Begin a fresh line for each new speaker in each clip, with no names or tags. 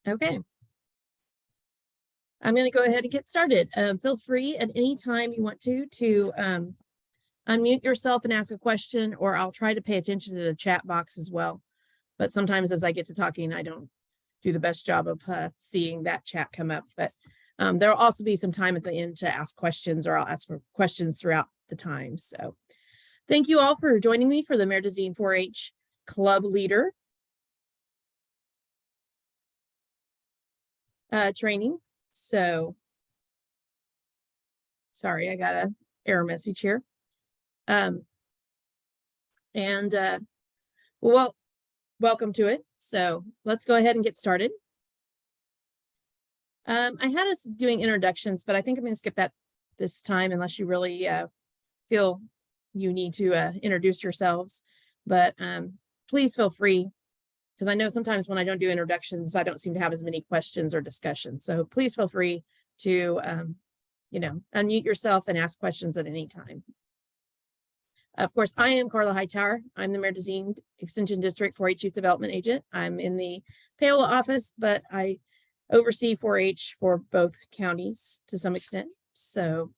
Okay. I'm going to go ahead and get started. Feel free at any time you want to unmute yourself and ask a question, or I'll try to pay attention to the chat box as well. But sometimes as I get to talking, I don't do the best job of seeing that chat come up. But there will also be some time at the end to ask questions, or I'll ask for questions throughout the time. So thank you all for joining me for the Marais 4-H Club Leader training. So sorry, I got an error message here. Well, welcome to it. So let's go ahead and get started. I had us doing introductions, but I think I'm going to skip that this time unless you really feel you need to introduce yourselves. But please feel free, because I know sometimes when I don't do introductions, I don't seem to have as many questions or discussions. So please feel free to, unmute yourself and ask questions at any time. Of course, I am Carla Hightower. I'm the Marais Extension District 4-H Youth Development Agent. I'm in the Paola office, but I oversee 4-H for both counties to some extent. So,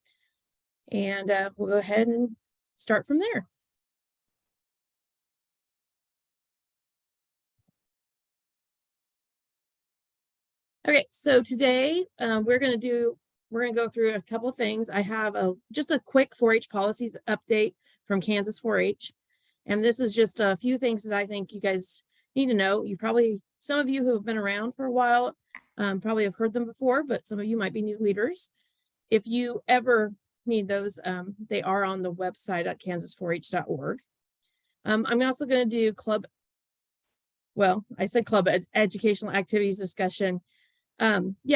and we'll go ahead and start from there. Okay, so today we're going to go through a couple of things. I have just a quick 4-H policies update from Kansas 4-H. And this is just a few things that I think you guys need to know. Some of you who have been around for a while probably have heard them before, but some of you might be new leaders. If you ever need those, they are on the website at kansas4h.org. I'm also going to do educational activities discussion. We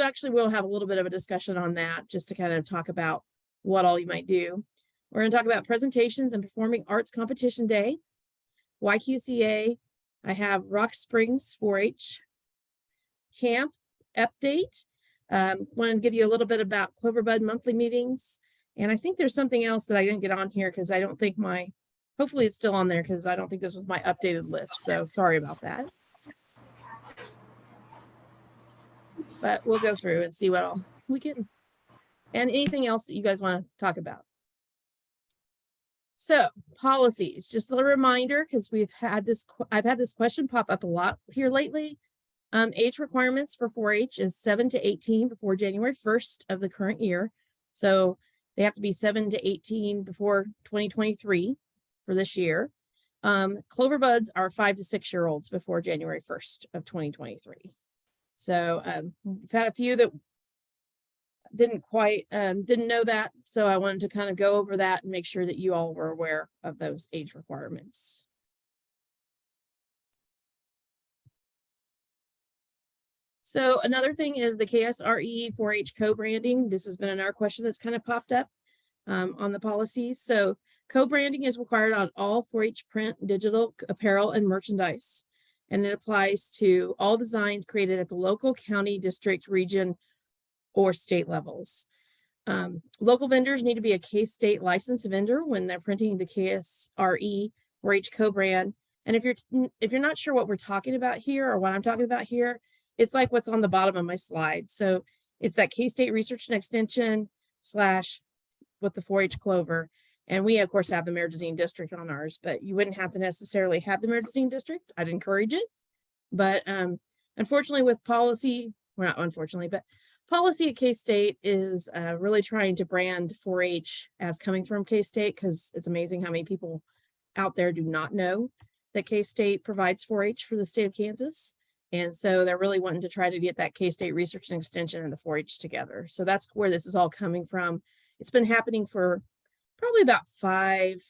actually will have a little bit of a discussion on that, just to kind of talk about what all you might do. We're going to talk about presentations and performing arts competition day, YQCA. I have Rock Springs 4-H camp update. Want to give you a little bit about Cloverbud monthly meetings. And I think there's something else that I didn't get on here because I don't think hopefully it's still on there, because I don't think this was my updated list. So sorry about that. But we'll go through and see what all we can, and anything else that you guys want to talk about. So policies, just a little reminder, because I've had this question pop up a lot here lately. Age requirements for 4-H is 7 to 18 before January 1st of the current year. So they have to be 7 to 18 before 2023 for this year. Cloverbuds are 5 to 6-year-olds before January 1st of 2023. So we've had a few that didn't know that. So I wanted to kind of go over that and make sure that you all were aware of those age requirements. So another thing is the KSRE 4-H co-branding. This has been another question that's kind of popped up on the policies. So co-branding is required on all 4-H print, digital, apparel, and merchandise. And it applies to all designs created at the local, county, district, region, or state levels. Local vendors need to be a K-State licensed vendor when they're printing the KSRE 4-H co-brand. And if you're not sure what we're talking about here, or what I'm talking about here, it's like what's on the bottom of my slide. So it's that K-State Research and Extension / with the 4-H Clover. And we, of course, have the Marais District on ours, but you wouldn't have to necessarily have the Marais District. I'd encourage it. But unfortunately, with policy, well, not unfortunately, but policy at K-State is really trying to brand 4-H as coming from K-State, because it's amazing how many people out there do not know that K-State provides 4-H for the state of Kansas. And so they're really wanting to try to get that K-State Research and Extension and the 4-H together. So that's where this is all coming from. It's been happening for probably about 5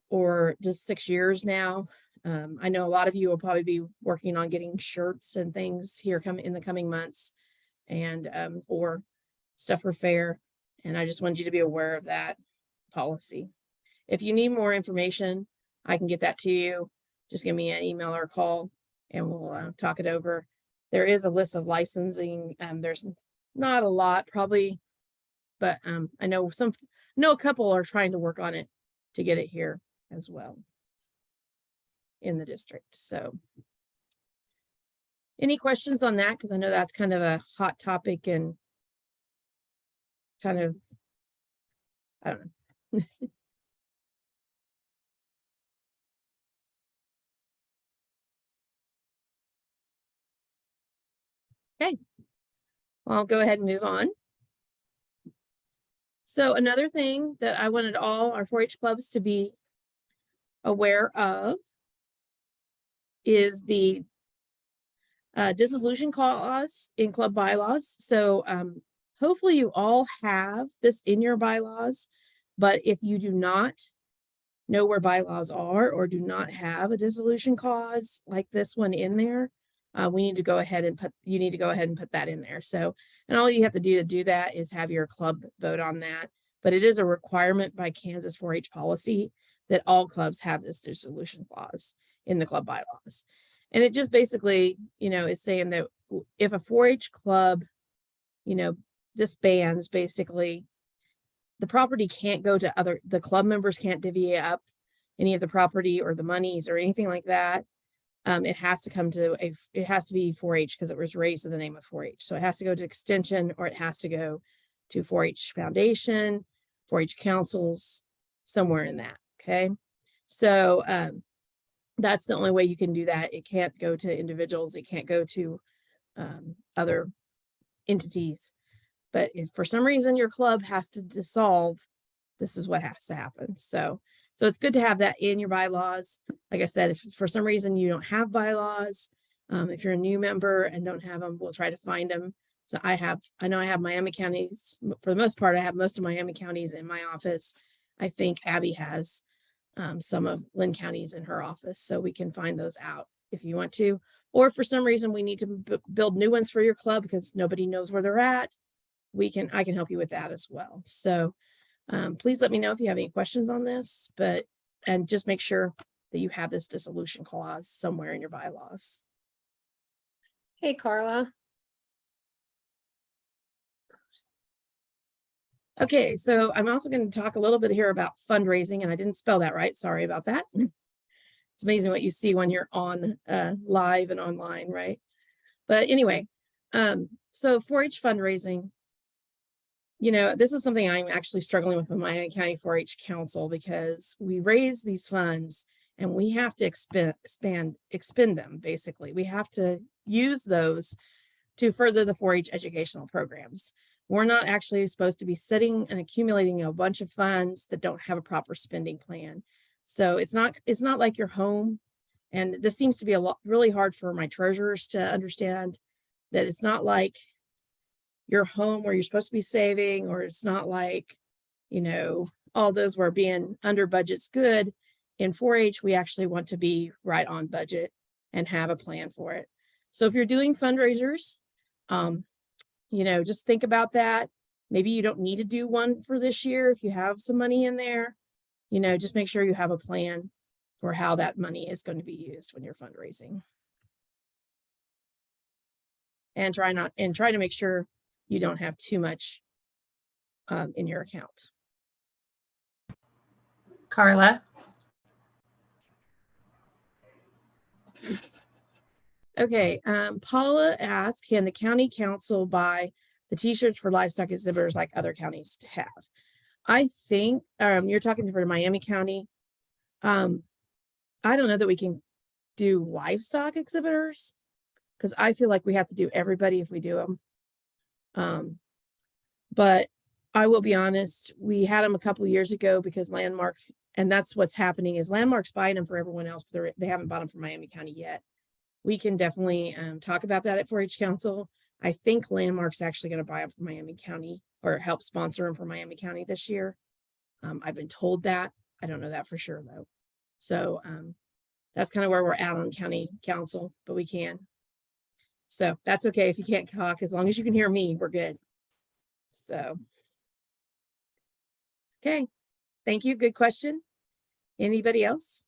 or just 6 years now. I know a lot of you will probably be working on getting shirts and things here in the coming months, and or stuff for fair. And I just wanted you to be aware of that policy. If you need more information, I can get that to you. Just give me an email or a call and we'll talk it over. There is a list of licensing. There's not a lot probably, but I know a couple are trying to work on it to get it here as well in the district. So Any questions on that? Because I know that's kind of a hot topic and kind of, I don't know. Okay, well, I'll go ahead and move on. So another thing that I wanted all our 4-H clubs to be aware of is the dissolution clause in club bylaws. So hopefully you all have this in your bylaws, but if you do not know where bylaws are or do not have a dissolution clause like this one in there, we need to go ahead and you need to go ahead and put that in there. So, and all you have to do that is have your club vote on that. But it is a requirement by Kansas 4-H policy that all clubs have this dissolution clause in the club bylaws. And it just basically, is saying that if a 4-H club, disbands, basically, the property can't go to the club members can't divvy up any of the property or the monies or anything like that. It has to come to it has to be 4-H because it was raised in the name of 4-H. So it has to go to extension, or it has to go to 4-H foundation, 4-H councils, somewhere in that. Okay. So that's the only way you can do that. It can't go to individuals. It can't go to other entities. But if for some reason your club has to dissolve, this is what has to happen. So it's good to have that in your bylaws. Like I said, if for some reason you don't have bylaws, if you're a new member and don't have them, we'll try to find them. So I know I have Miami counties. For the most part, I have most of Miami counties in my office. I think Abby has some of Lynn counties in her office, so we can find those out if you want to. Or for some reason we need to build new ones for your club because nobody knows where they're at, I can help you with that as well. So please let me know if you have any questions on this, and just make sure that you have this dissolution clause somewhere in your bylaws.
Hey, Carla.
Okay, so I'm also going to talk a little bit here about fundraising, and I didn't spell that right. Sorry about that. It's amazing what you see when you're on live and online, right? But anyway, so 4-H fundraising, this is something I'm actually struggling with Miami County 4-H Council, because we raise these funds and we have to expend them. Basically, we have to use those to further the 4-H educational programs. We're not actually supposed to be sitting and accumulating a bunch of funds that don't have a proper spending plan. So it's not like your home. And this seems to be really hard for my treasurers to understand, that it's not like your home where you're supposed to be saving, or it's not like, all those where being under budget's good. In 4-H, we actually want to be right on budget and have a plan for it. So if you're doing fundraisers, just think about that. Maybe you don't need to do one for this year if you have some money in there. Just make sure you have a plan for how that money is going to be used when you're fundraising. And try to make sure you don't have too much in your account.
Carla?
Okay, Paula asked, can the county council buy the t-shirts for livestock exhibitors like other counties have? I think you're talking for Miami County. I don't know that we can do livestock exhibitors, because I feel like we have to do everybody if we do them. But I will be honest, we had them a couple of years ago because Landmark, and that's what's happening, is Landmark's buying them for everyone else, but they haven't bought them for Miami County yet. We can definitely talk about that at 4-H Council. I think Landmark's actually going to buy them for Miami County, or help sponsor them for Miami County this year. I've been told that. I don't know that for sure though. So that's kind of where we're at on county council, but we can. So that's okay if you can't talk, as long as you can hear me, we're good. So, okay, thank you. Good question. Anybody else?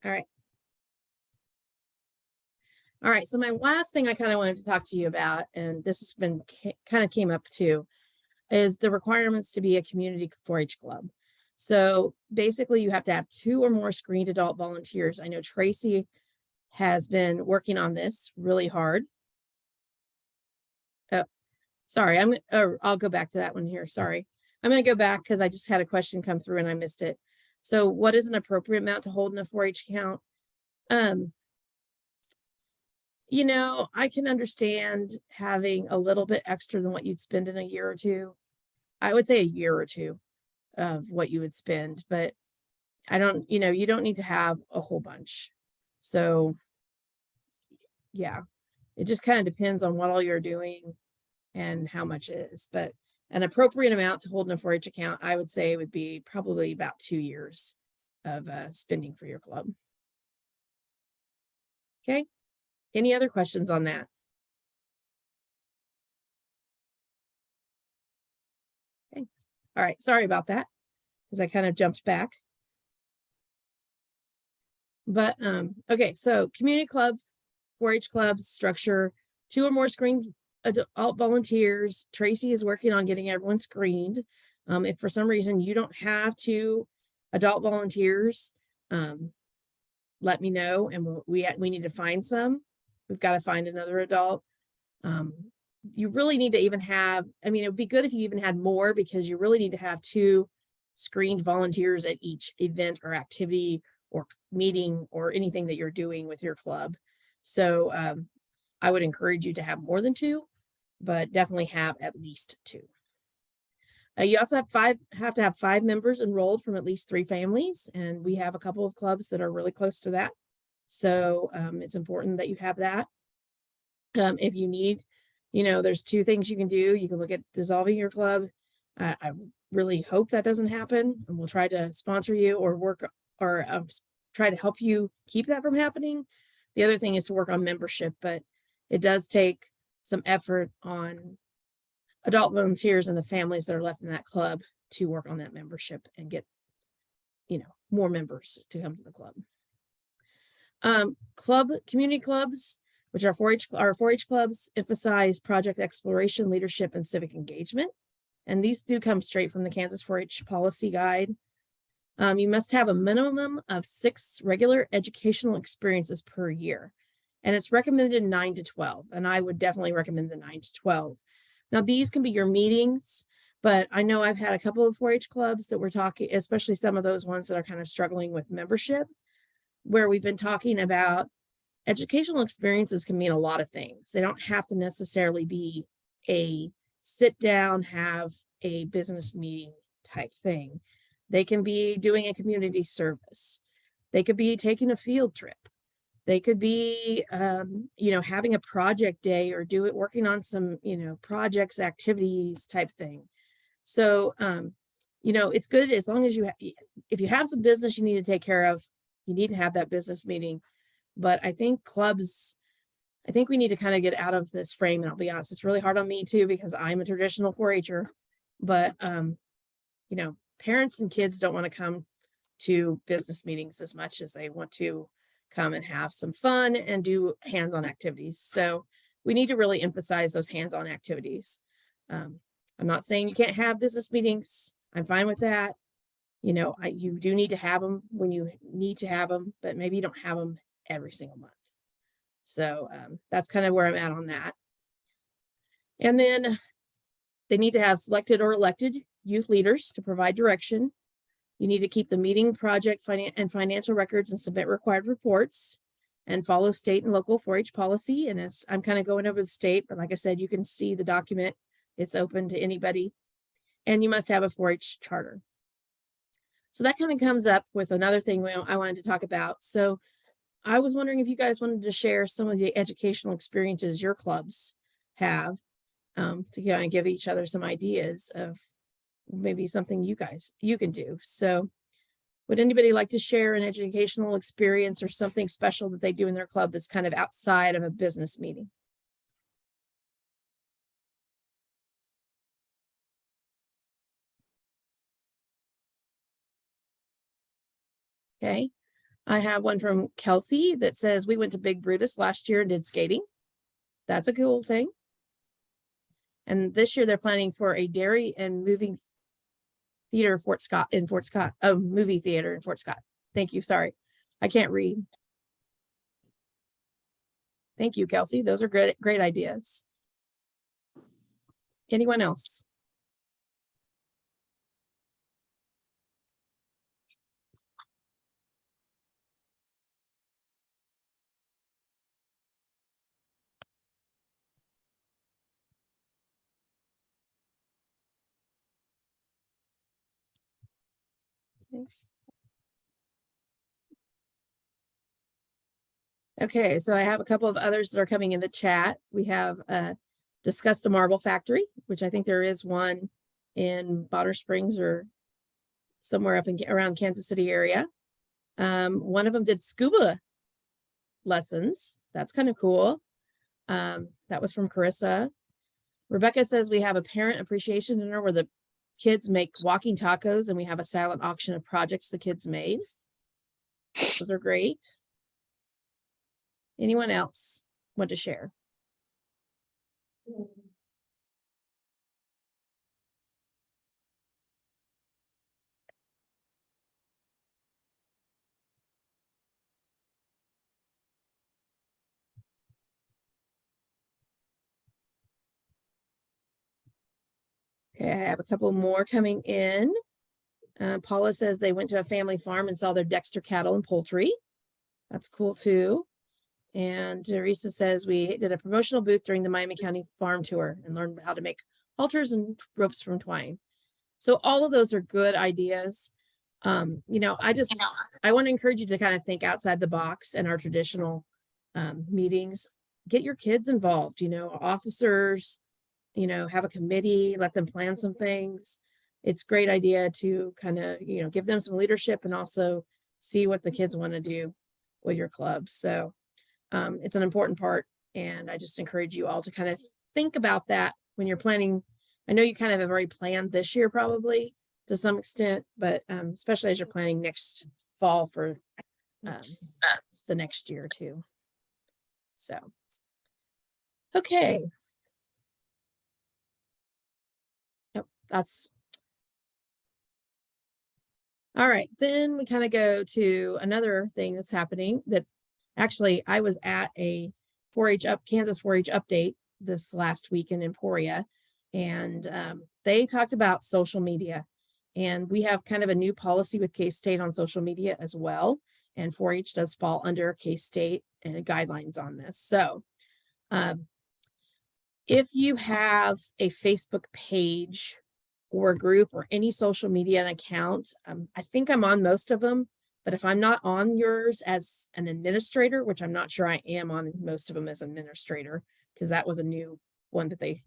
All right. All right, so my last thing I kind of wanted to talk to you about, and this has been kind of came up too, is the requirements to be a community 4-H club. So basically you have to have 2 or more screened adult volunteers. I know Tracy has been working on this really hard. Oh, sorry, I'll go back to that one here. Sorry. I'm going to go back because I just had a question come through and I missed it. So what is an appropriate amount to hold in a 4-H account? You know, I can understand having a little bit extra than what you'd spend in a year or two. I would say a year or two of what you would spend, but you don't need to have a whole bunch. So yeah, it just kind of depends on what all you're doing and how much it is, but an appropriate amount to hold in a 4-H account, I would say would be probably about 2 years of spending for your club. Okay. Any other questions on that? Okay. All right. Sorry about that because I kind of jumped back. But okay, so community club, 4-H clubs structure, 2 or more screened adult volunteers. Tracy is working on getting everyone screened. If for some reason you don't have 2 adult volunteers, let me know, and we need to find some. We've got to find another adult. You really need to even have, I mean, it would be good if you even had more, because you really need to have 2 screened volunteers at each event or activity or meeting or anything that you're doing with your club. So I would encourage you to have more than 2, but definitely have at least 2. You also have to have 5 members enrolled from at least 3 families, and we have a couple of clubs that are really close to that. So it's important that you have that. If you need, there's 2 things you can do. You can look at dissolving your club. I really hope that doesn't happen, and we'll try to sponsor you or work or try to help you keep that from happening. The other thing is to work on membership, but it does take some effort on adult volunteers and the families that are left in that club to work on that membership and get, more members to come to the club. Community clubs, which are 4-H clubs, emphasize project exploration, leadership, and civic engagement. And these do come straight from the Kansas 4-H policy guide. You must have a minimum of 6 regular educational experiences per year. And it's recommended 9 to 12. And I would definitely recommend the 9 to 12. Now, these can be your meetings, but I know I've had a couple of 4-H clubs that we're talking, especially some of those ones that are kind of struggling with membership, where we've been talking about educational experiences can mean a lot of things. They don't have to necessarily be a sit down, have a business meeting type thing. They can be doing a community service. They could be taking a field trip. They could be, having a project day or working on some, projects, activities type thing. So, it's good as long as if you have some business you need to take care of, you need to have that business meeting. But I think we need to kind of get out of this frame. And I'll be honest, it's really hard on me too, because I'm a traditional 4-H'er, but, parents and kids don't want to come to business meetings as much as they want to come and have some fun and do hands-on activities. So we need to really emphasize those hands-on activities. I'm not saying you can't have business meetings. I'm fine with that. You do need to have them when you need to have them, but maybe you don't have them every single month. So that's kind of where I'm at on that. And then they need to have selected or elected youth leaders to provide direction. You need to keep the meeting, project, and financial records and submit required reports and follow state and local 4-H policy. And as I'm kind of going over the state, but like I said, you can see the document. It's open to anybody. And you must have a 4-H charter. So that kind of comes up with another thing I wanted to talk about. So I was wondering if you guys wanted to share some of the educational experiences your clubs have, to kind of give each other some ideas of maybe something you can do. So would anybody like to share an educational experience or something special that they do in their club that's kind of outside of a business meeting? Okay. I have one from Kelsey that says, we went to Big Brutus last year and did skating. That's a cool thing. And this year they're planning for a dairy and moving theater in Fort Scott, movie theater in Fort Scott. Thank you. Sorry, I can't read. Thank you, Kelsey. Those are great ideas. Anyone else? Okay, so I have a couple of others that are coming in the chat. We have discussed the marble factory, which I think there is one in Bonner Springs or somewhere up in around Kansas City area. One of them did scuba lessons. That's kind of cool. That was from Carissa. Rebecca says we have a parent appreciation dinner where the kids make walking tacos and we have a silent auction of projects the kids made. Those are great. Anyone else want to share? Okay, I have a couple more coming in. Paula says they went to a family farm and saw their Dexter cattle and poultry. That's cool too. And Teresa says we did a promotional booth during the Miami County farm tour and learned how to make halters and ropes from twine. So all of those are good ideas. I want to encourage you to kind of think outside the box in our traditional meetings. Get your kids involved, officers, have a committee, let them plan some things. It's a great idea to kind of, give them some leadership and also see what the kids want to do with your club. So it's an important part. And I just encourage you all to kind of think about that when you're planning. I know you kind of have already planned this year probably to some extent, but especially as you're planning next fall for the next year too. So, okay. Yep, that's all right. Then we kind of go to another thing that's happening that actually I was at a Kansas 4-H update this last week in Emporia, and they talked about social media. And we have kind of a new policy with K-State on social media as well. And 4-H does fall under K-State and guidelines on this. So if you have a Facebook page or a group or any social media account, I think I'm on most of them, but if I'm not on yours as an administrator, which I'm not sure I am on most of them as administrator, because that was a new one that they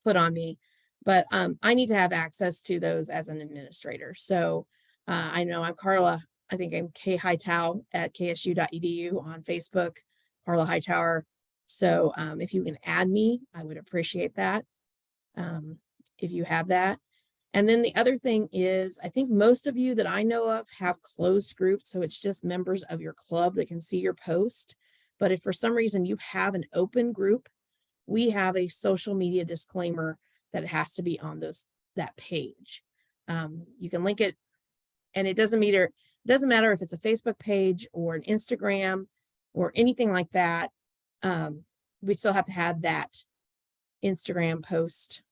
put on me, but I need to have access to those as an administrator. So I know I'm Carla, I think I'm K Hightower at ksu.edu on Facebook, Carla Hightower. So if you can add me, I would appreciate that if you have that. And then the other thing is, I think most of you that I know of have closed groups. So it's just members of your club that can see your post. But if for some reason you have an open group, we have a social media disclaimer that has to be on that page. You can link it, and it doesn't matter if it's a Facebook page or an Instagram or anything like that. We still have to have that Instagram post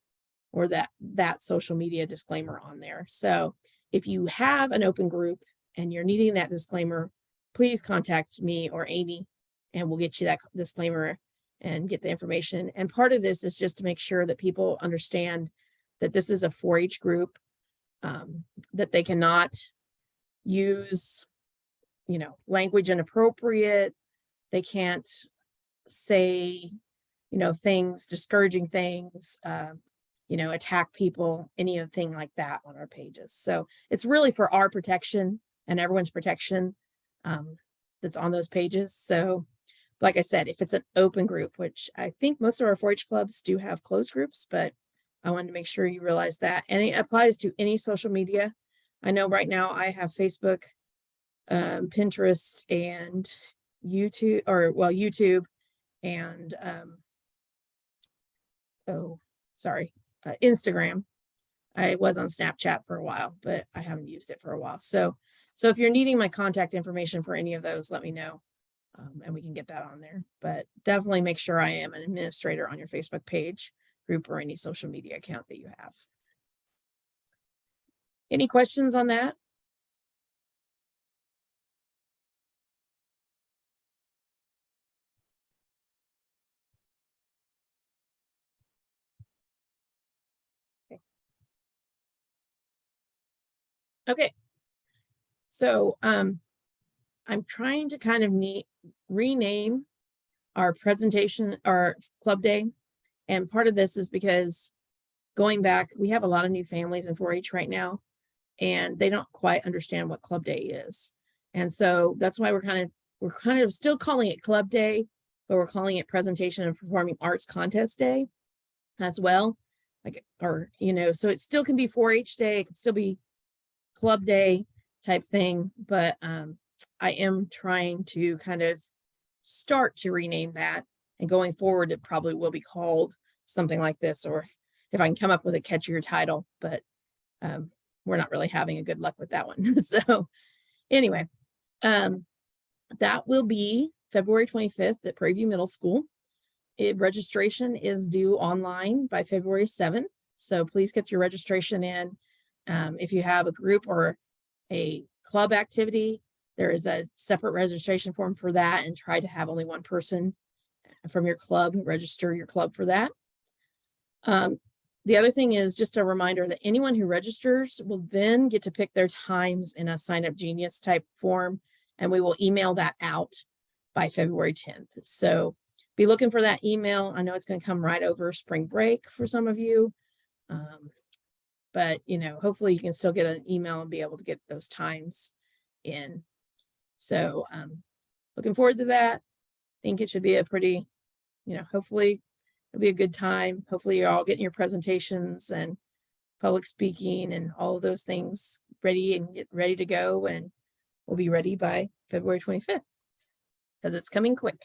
or that social media disclaimer on there. So if you have an open group and you're needing that disclaimer, please contact me or Amy and we'll get you that disclaimer and get the information. And part of this is just to make sure that people understand that this is a 4-H group, that they cannot use, language inappropriate. They can't say, things, discouraging things, attack people, anything like that on our pages. So it's really for our protection and everyone's protection that's on those pages. So like I said, if it's an open group, which I think most of our 4-H clubs do have closed groups, but I wanted to make sure you realize that. And it applies to any social media. I know right now I have Facebook, Pinterest, and YouTube and Instagram. I was on Snapchat for a while, but I haven't used it for a while. So if you're needing my contact information for any of those, let me know. And we can get that on there, but definitely make sure I am an administrator on your Facebook page, group, or any social media account that you have. Any questions on that? Okay. So I'm trying to kind of rename our presentation, our club day. And part of this is because going back, we have a lot of new families in 4-H right now, and they don't quite understand what club day is. And so that's why we're kind of still calling it club day, but we're calling it presentation and performing arts contest day as well. Like, or, so it still can be 4-H day. It could still be club day type thing, but I am trying to kind of start to rename that, and going forward it probably will be called something like this, or if I can come up with a catchier title, but we're not really having a good luck with that one. So anyway, that will be February 25th at Prairie View Middle School. Registration is due online by February 7th, so please get your registration in. If you have a group or a club activity, there is a separate registration form for that, and try to have only one person from your club register your club for that. The other thing is just a reminder that anyone who registers will then get to pick their times in a Sign Up Genius type form, and we will email that out by February 10th. So be looking for that email. I know it's going to come right over spring break for some of you. But hopefully you can still get an email and be able to get those times in. So looking forward to that. I think it should be a pretty, hopefully it'll be a good time. Hopefully you're all getting your presentations and public speaking and all of those things ready and get ready to go. And we'll be ready by February 25th because it's coming quick.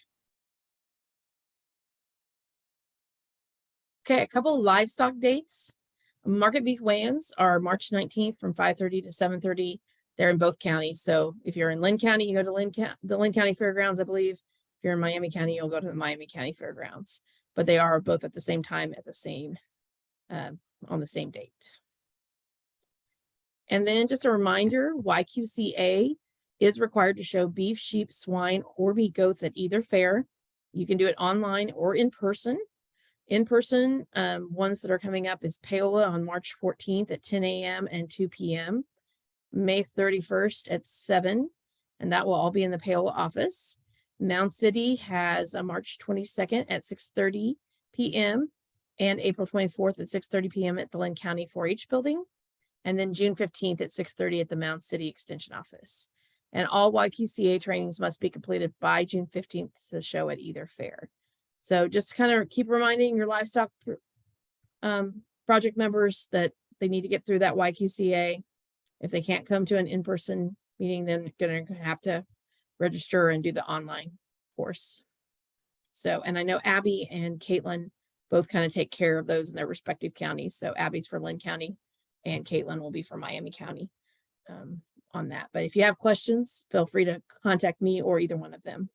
Okay, a couple of livestock dates. Market beef weigh-ins are March 19th from 5:30 to 7:30. They're in both counties. So if you're in Lynn County, you go to the Lynn County Fairgrounds, I believe. If you're in Miami County, you'll go to the Miami County Fairgrounds. But they are both at the same time, at the same on the same date. And then just a reminder, YQCA is required to show beef, sheep, swine, or meat goats at either fair. You can do it online or in person. In person, ones that are coming up is Paola on March 14th at 10 a.m. and 2 p.m. May 31st at 7, and that will all be in the Paola office. Mound City has a March 22nd at 6:30 p.m. and April 24th at 6:30 p.m. at the Lynn County 4-H building. And then June 15th at 6:30 at the Mound City Extension office. And all YQCA trainings must be completed by June 15th to show at either fair. So just kind of keep reminding your livestock project members that they need to get through that YQCA. If they can't come to an in-person meeting, then they're going to have to register and do the online course. So, and I know Abby and Caitlin both kind of take care of those in their respective counties. So Abby's for Lynn County and Caitlin will be for Miami County on that. But if you have questions, feel free to contact me or either one of them.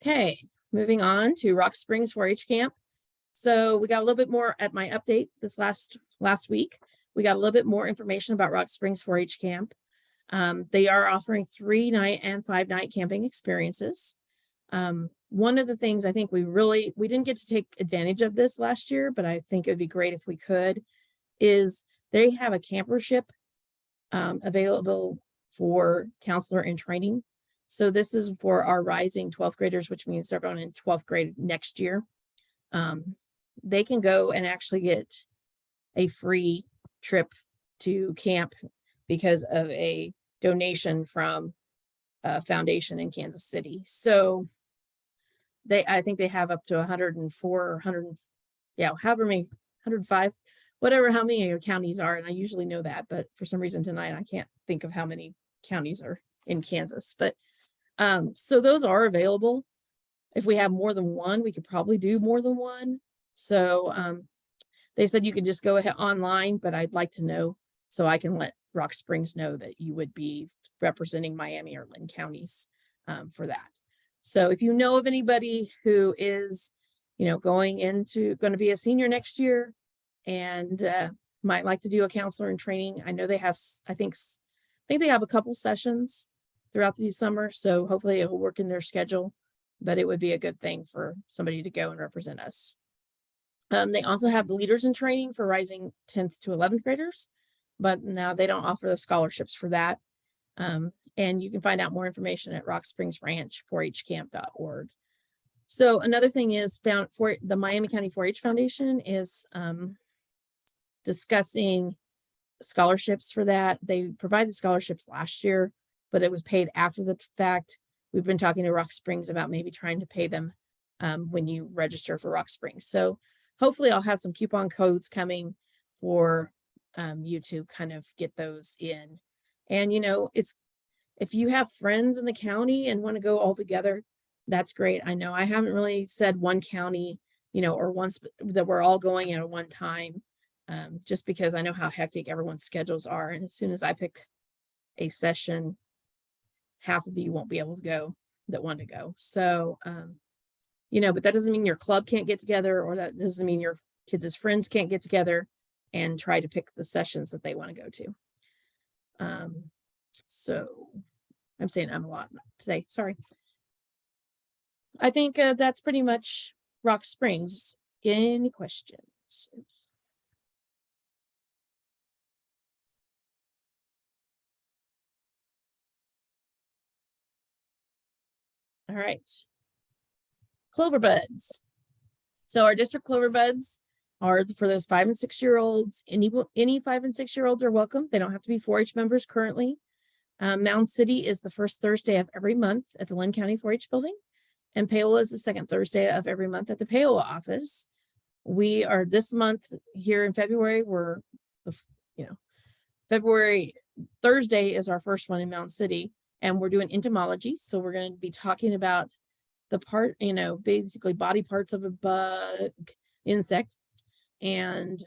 Okay, moving on to Rock Springs 4-H camp. So we got a little bit more at my update this last week. We got a little bit more information about Rock Springs 4-H camp. They are offering 3-night and 5-night camping experiences. One of the things I think we didn't get to take advantage of this last year, but I think it would be great if we could, is they have a campership available for counselor in training. So this is for our rising 12th graders, which means they're going in 12th grade next year. They can go and actually get a free trip to camp because of a donation from a foundation in Kansas City. So I think they have up to 104 or 100, however many, 105, whatever, how many of your counties are. And I usually know that, but for some reason tonight, I can't think of how many counties are in Kansas, but so those are available. if we have more than one, we could probably do more than one. So they said you can just go ahead online, but I'd like to know so I can let Rock Springs know that you would be representing Miami or Lynn counties for that. So if you know of anybody who is, going to be a senior next year and might like to do a counselor in training, I know they have, I think they have a couple sessions throughout the summer. So hopefully it will work in their schedule, but it would be a good thing for somebody to go and represent us. They also have the leaders in training for rising 10th to 11th graders, but now they don't offer the scholarships for that. And you can find out more information at Rock Springs Ranch 4hcamp.org. So another thing is found for the Miami County 4-H Foundation is discussing scholarships for that. They provided scholarships last year, but it was paid after the fact. We've been talking to Rock Springs about maybe trying to pay them when you register for Rock Springs. So hopefully I'll have some coupon codes coming for you to kind of get those in. And, if you have friends in the county and want to go all together, that's great. I know I haven't really said one county, or once that we're all going at one time, just because I know how hectic everyone's schedules are. And as soon as I pick a session, half of you won't be able to go that want to go. So, but that doesn't mean your club can't get together, or that doesn't mean your kids' friends can't get together and try to pick the sessions that they want to go to. So I'm saying I'm a lot today. Sorry. I think that's pretty much Rock Springs. Any questions? Oops. All right. Clover buds. So our district clover buds are for those 5 and 6 year olds. Any 5 and 6 year olds are welcome. They don't have to be 4-H members currently. Mound City is the first Thursday of every month at the Lynn County 4-H building, and Paola is the second Thursday of every month at the Paola office. We are this month here in February. February Thursday is our first one in Mound City, and we're doing entomology. So we're going to be talking about the part, basically body parts of a bug, insect, and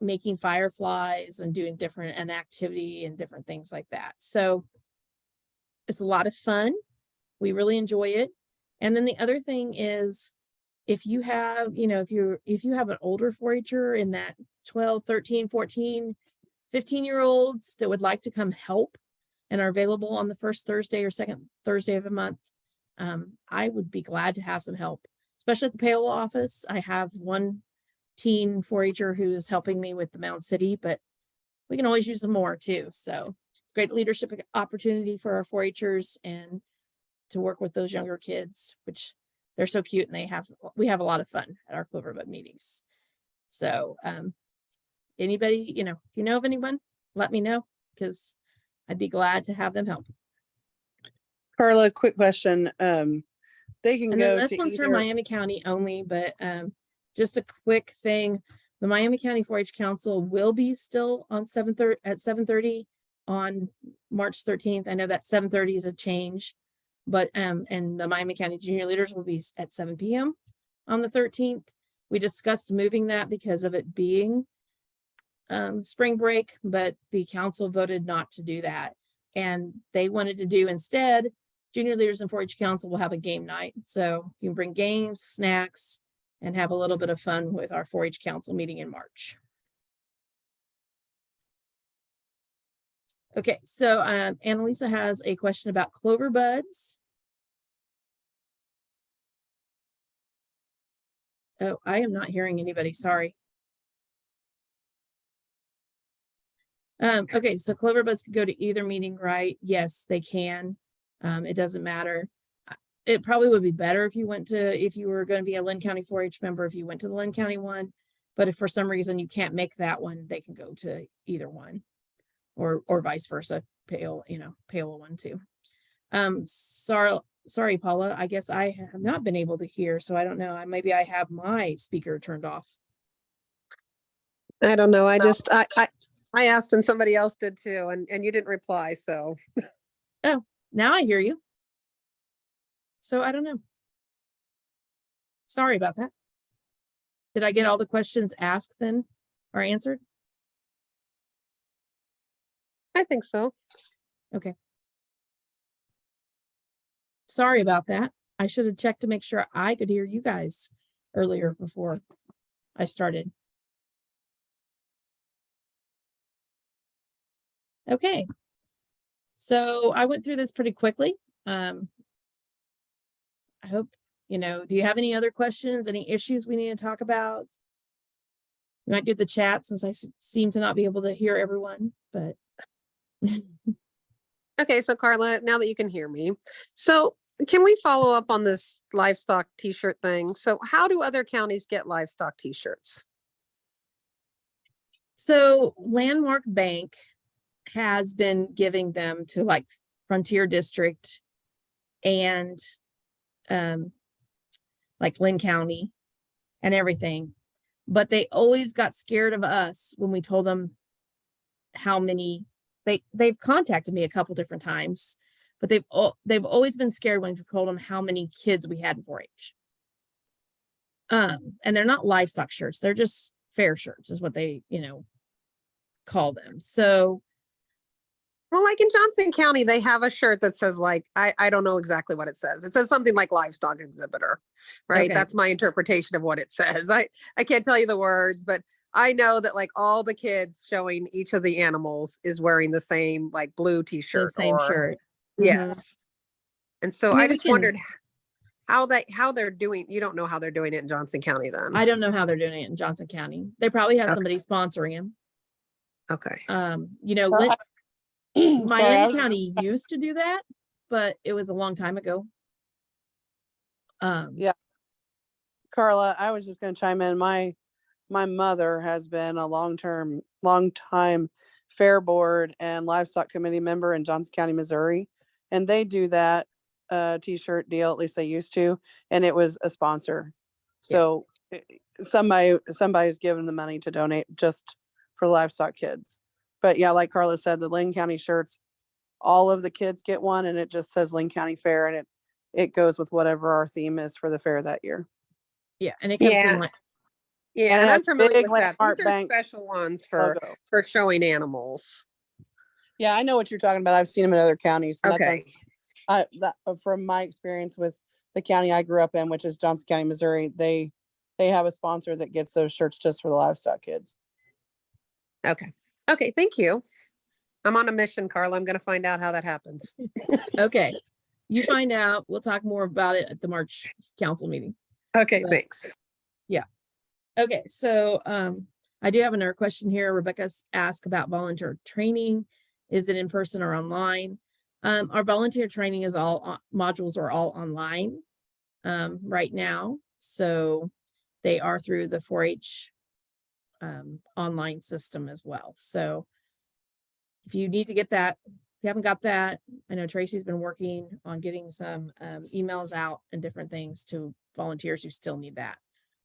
making fireflies and doing an activity and different things like that. So it's a lot of fun. We really enjoy it. And then the other thing is, if you have, if you have an older 4-H'er in that 12, 13, 14, 15-year-olds that would like to come help and are available on the first Thursday or second Thursday of a month, I would be glad to have some help, especially at the Paola office. I have one teen 4-H'er who is helping me with the Mound City, but we can always use some more too. So it's a great leadership opportunity for our 4-H'ers and to work with those younger kids, which they're so cute, and we have a lot of fun at our Cloverbud meetings. So anybody, if you know of anyone, let me know, because I'd be glad to have them help.
Carla, quick question. They can
And
go
then this
to
one's for
either.
Miami County only, but just a quick thing. The Miami County 4-H Council will be still on 7:30 on March 13th. I know that 7:30 is a change, but and the Miami County Junior Leaders will be at 7 p.m. on the 13th. We discussed moving that because of it being spring break, but the council voted not to do that. And they wanted to do instead, Junior Leaders and 4-H Council will have a game night. So you can bring games, snacks, and have a little bit of fun with our 4-H Council meeting in March. Okay, so Annalisa has a question about clover buds. Oh, I am not hearing anybody, sorry. Okay, so clover buds could go to either meeting, right? Yes, they can. It doesn't matter. It probably would be better if you were going to be a Lynn County 4-H member, if you went to the Lynn County one. But if for some reason you can't make that one, they can go to either one, or vice versa. Paola one too. Sorry, Paula. I guess I have not been able to hear, so I don't know. Maybe I have my speaker turned off.
I don't know. I asked and somebody else did too, and you didn't reply. So.
Oh, now I hear you. So I don't know. Sorry about that. Did I get all the questions asked then or answered?
I think so.
Okay. Sorry about that. I should have checked to make sure I could hear you guys earlier before I started. Okay. So I went through this pretty quickly. I hope, do you have any other questions, any issues we need to talk about? We might do the chat since I seem to not be able to hear everyone, but.
Okay, so Carla, now that you can hear me, so can we follow up on this livestock t-shirt thing? So how do other counties get livestock t-shirts?
So Landmark Bank has been giving them to like Frontier District and like Lynn County and everything. But they always got scared of us when we told them how many they've contacted me a couple different times, but they've always been scared when we told them how many kids we had in 4-H. And they're not livestock shirts, they're just fair shirts is what they, call them. So
well, like in Johnson County, they have a shirt that says like, I don't know exactly what it says. It says something like livestock exhibitor, right?
Okay.
That's my interpretation of what it says. I can't tell you the words, but I know that like all the kids showing each of the animals is wearing the same like blue t-shirt.
The same shirt.
Yes. And so
I mean,
I just wondered how they're doing. You don't know how they're doing it in Johnson County then?
I don't know how they're doing it in Johnson County. They probably have somebody sponsoring them.
Okay.
Miami County used to do that, but it was a long time ago.
Yeah. Carla, I was just going to chime in. My mother has been a long time fair board and livestock committee member in Johnson County, Missouri. And they do that t-shirt deal, at least they used to, and it was a sponsor. So somebody's given the money to donate just for livestock kids. But yeah, like Carla said, the Lynn County shirts, all of the kids get one, and it just says Lynn County Fair, and it goes with whatever our theme is for the fair that year.
Yeah, and it comes from like,
yeah, and I'm familiar with that. These are
Bank
special ones for showing animals.
Yeah, I know what you're talking about. I've seen them in other counties. And
Okay.
From my experience with the county I grew up in, which is Johnson County, Missouri, they have a sponsor that gets those shirts just for the livestock kids.
Okay. Okay, thank you. I'm on a mission, Carla. I'm going to find out how that happens.
Okay. You find out. We'll talk more about it at the March council meeting.
Okay, thanks.
Yeah. Okay, so I do have another question here. Rebecca's asked about volunteer training. Is it in person or online? Our volunteer training is modules are all online right now. So they are through the 4-H online system as well. So if you need to get that, if you haven't got that, I know Tracy's been working on getting some emails out and different things to volunteers who still need that.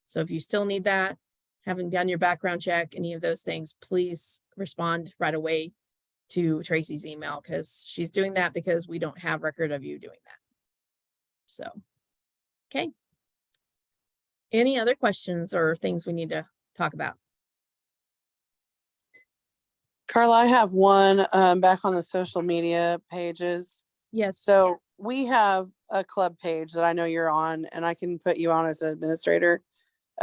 So if you still need that, haven't done your background check, any of those things, please respond right away to Tracy's email, because she's doing that because we don't have record of you doing that. So, okay. Any other questions or things we need to talk about?
Carla, I have one back on the social media pages.
Yes.
So we have a club page that I know you're on, and I can put you on as an administrator.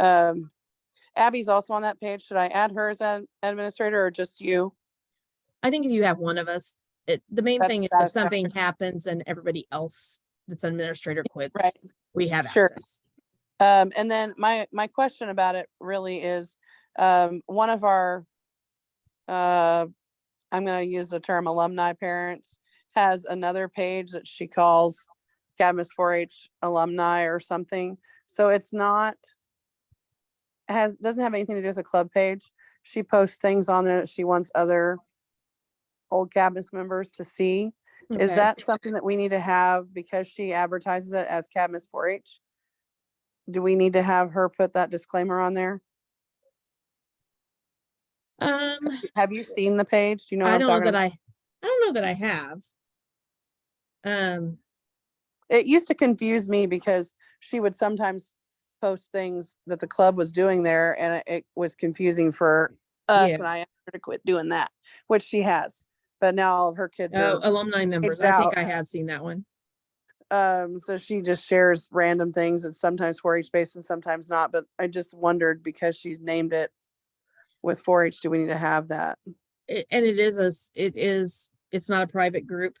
Abby's also on that page. Should I add her as an administrator or just you?
I think if you have one of us, the main thing is if something happens and everybody else that's an administrator quits, right, we have access.
And then my question about it really is one of our I'm going to use the term alumni parents has another page that she calls Cadmus 4-H alumni or something. So it's not doesn't have anything to do with the club page. She posts things on there that she wants other old Cadmus members to see. Okay. Is that something that we need to have because she advertises it as Cadmus 4-H? Do we need to have her put that disclaimer on there? Have you seen the page? Do you know what I'm talking about?
I don't know that I have.
It used to confuse me because she would sometimes post things that the club was doing there, and it was confusing for us,
Yeah.
and I asked her to quit doing that, which she has. But now all of her kids
Oh,
are
alumni members.
aged
I think
out.
I have seen that one.
So she just shares random things that's sometimes 4-H based and sometimes not. But I just wondered, because she's named it with 4-H, do we need to have that?
And it's not a private group.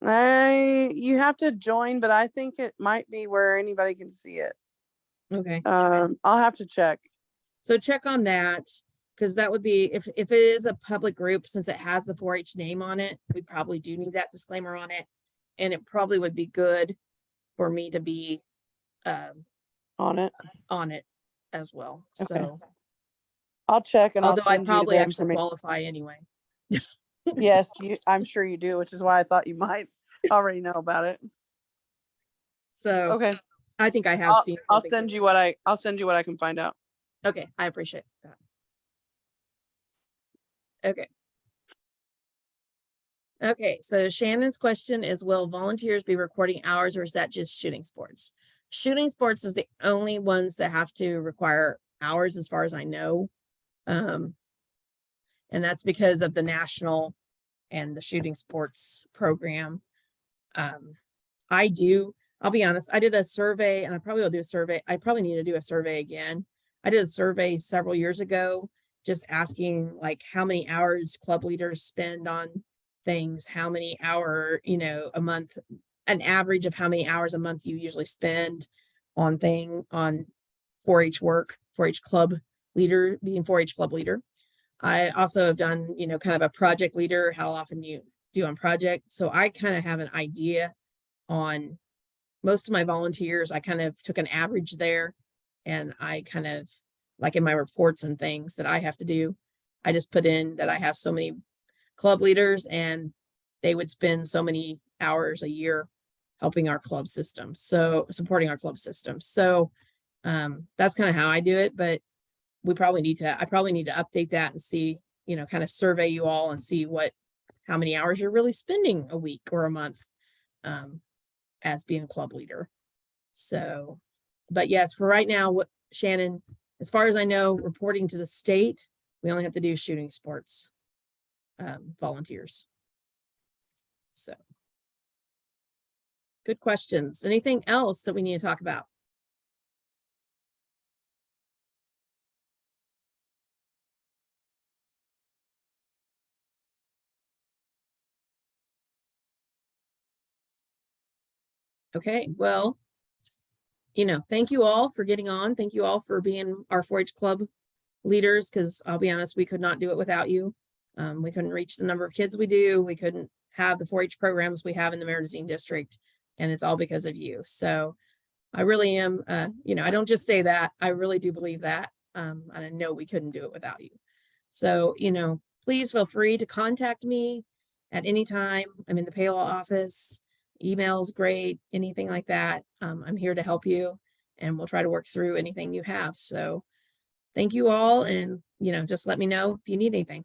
You have to join, but I think it might be where anybody can see it.
Okay.
I'll have to check.
So check on that, because that would be, if it is a public group, since it has the 4-H name on it, we probably do need that disclaimer on it. And it probably would be good for me to be
On it.
as well.
Okay.
So
I'll check, and
although
I'll
I
send
probably
you the
actually
information.
qualify anyway.
Yes, I'm sure you do, which is why I thought you might already know about it.
So
Okay.
I think I have seen.
I'll
something.
send you what I can find out.
Okay, I appreciate that. Okay. Okay, so Shannon's question is, will volunteers be recording hours, or is that just shooting sports? Shooting sports is the only ones that have to require hours, as far as I know. And that's because of the national and the shooting sports program. I'll be honest, I did a survey, and I probably will do a survey. I probably need to do a survey again. I did a survey several years ago, just asking like how many hours club leaders spend on things, how many hour, a month, an average of how many hours a month you usually spend on 4-H work, 4-H club leader, being 4-H club leader. I also have done, kind of a project leader, how often you do on project. So I kind of have an idea on most of my volunteers. I kind of took an average there, and I kind of, like in my reports and things that I have to do, I just put in that I have so many club leaders and they would spend so many hours a year helping our club system. So supporting our club system. So that's kind of how I do it, but I probably need to update that and see, kind of survey you all and see how many hours you're really spending a week or a month as being a club leader. So, but yes, for right now, Shannon, as far as I know, reporting to the state, we only have to do shooting sports volunteers. So good questions. Anything else that we need to talk about? Okay, well, thank you all for getting on. Thank you all for being our 4-H club leaders, because I'll be honest, we could not do it without you. We couldn't reach the number of kids we do. We couldn't have the 4-H programs we have in the Marais District, and it's all because of you. So I really am, I don't just say that, I really do believe that. And I know we couldn't do it without you. So, please feel free to contact me at any time. I'm in the payroll office. Email's great, anything like that. I'm here to help you, and we'll try to work through anything you have. So thank you all. And, just let me know if you need anything.